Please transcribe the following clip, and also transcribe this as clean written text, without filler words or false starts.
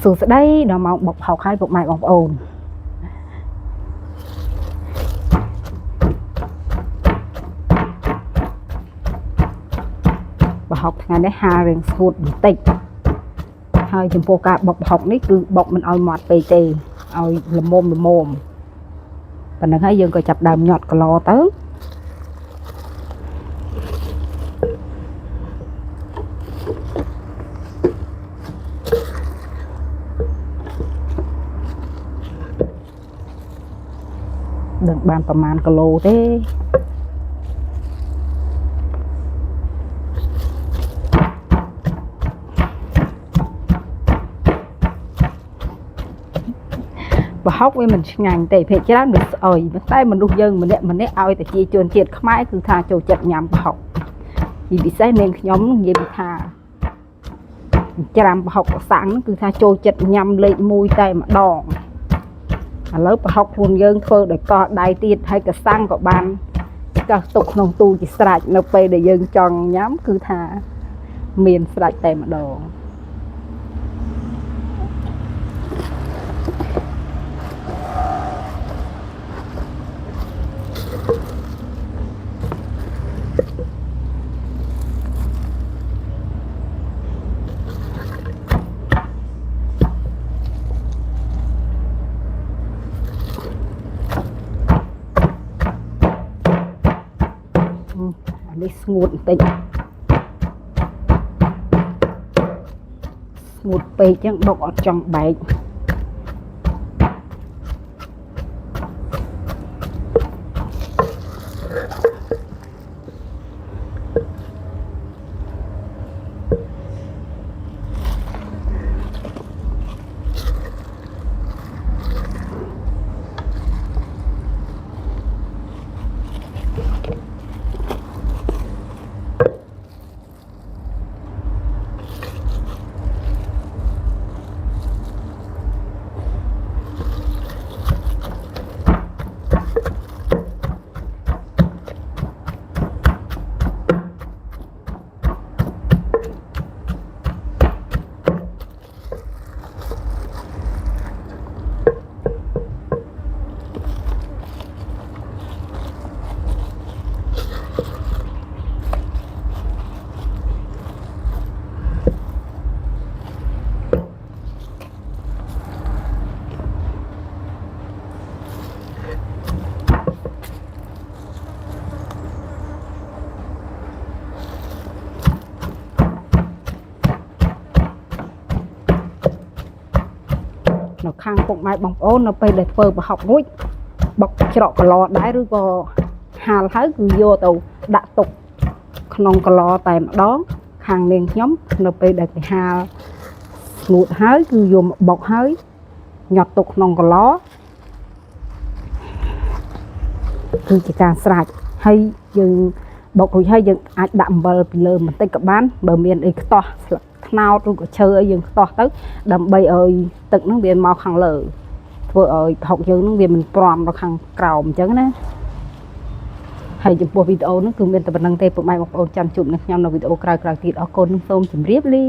សួស្តីដល់មកបុកហុកឲ្យពុកម៉ែបងប្អូនប្រហុកថ្ងៃនេះហាលរៀងស្ងួតបន្តិចហើយចំពោះការបុកប្រហុកនេះគឺបុកមិនឲ្យម៉ត់ពេកទេឲ្យល្មមប៉ុណ្្នឹងហើយយើងក៏ចាប់ដើមញាត់កន្លទៅដឹងបានប្រមាណគីឡូទេប្រហុកវាមិនឆ្ងាញ់ទេភាគច្រើនវាស្អុយតែមនុស្សយើងម្នាក់ឲ្យតែជាជនជាតិខ្មែរគឺថាចូលចិត្តញ៉ាំប្រហុកពីពិសេសនាងខ្ញុំនិយាយថាច្រាំប្រហុកសាំងគឺថាចូលចិត្តញ៉ាំលេខ1តែម្ដងឥឡូវប្រហុកខ្លួនយើងធ្វើដោយកោះដៃទៀតហើយកសាំងក៏បានកោះទុកក្នុងទូជាស្រេចនៅពេលដែលយើងចង់ញ៉ាំគឺថាមានស្រេចតែម្ដងនេះស្ងួតបន្តិចស្ងួតពេកចឹងបុកអត់ចង់បែកនៅខាងពុកម៉ែបងប្អូននៅពេលដែលធ្វើប្រហុករួចបុកច្រកកន្លដែរឬក៏ហាលហើយគឺយកទៅដាក់ទុកក្នុងកន្លតែម្ដងខាងនាងខ្ញុំនៅពេលដែលគេហាលស្ងួតហើយគឺយកមកបុកហើយញាត់ទុកក្នុងកន្លគឺជាការស្រេចហើយយើងបុករួចហើយយើងអាចដាក់អំបិលពីលើបន្តិចក៏បានបើមានអីខ្ទាស់ស្លឹកត្នោតឬក៏ឈើអីយើងខ្ទាស់ទៅដើម្បីឲ្យទឹកហ្នឹងវាមកខាងលើធ្វើឲ្យប្រហុកយើងហ្នឹងវាមិនប្រំដល់ខាងក្រោមអញ្ចឹងណាហើយចំពោះវីដេអូហ្នឹងគឺមានតែប៉ុណ្្នឹងទេពុកម៉ែបងប្អូនចាំជួបនឹងខ្ញុំនៅវីដេអូក្រោយៗទៀតអរគុណសូមជម្រាបលា